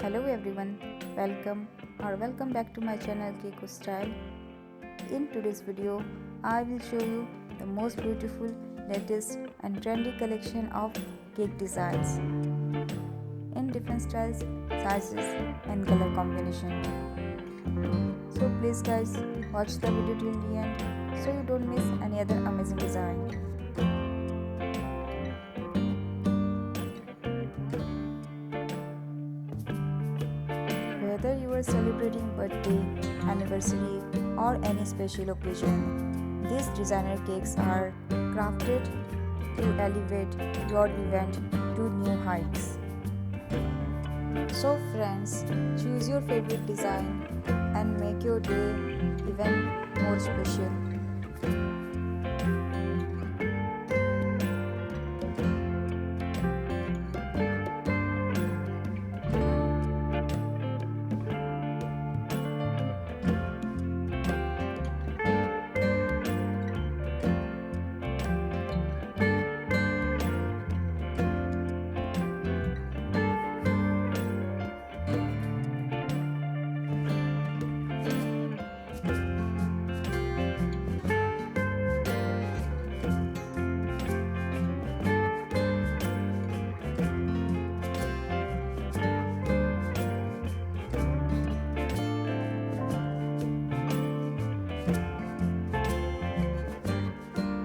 Hello everyone, welcome back to my channel Cake Style. In today's video, I will show you the most beautiful, latest and trendy collection of cake designs in different styles, sizes and color combination. So please guys, watch the video till the end so you don't miss any other amazing design. Whether you are celebrating birthday, anniversary or any special occasion, these designer cakes are crafted to elevate your event to new heights. So friends, choose your favorite design and make your day even more special.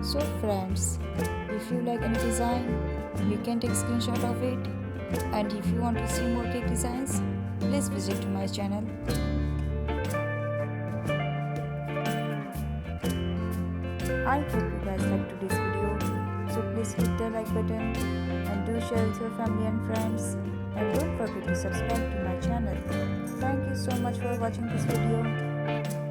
So friends, if you like any design, you can take screenshot of it, and if you want to see more cake designs, please visit to my channel. I hope you guys liked today's video, so please hit the like button and do share with your family and friends, and don't forget to subscribe to my channel. Thank you so much for watching this video.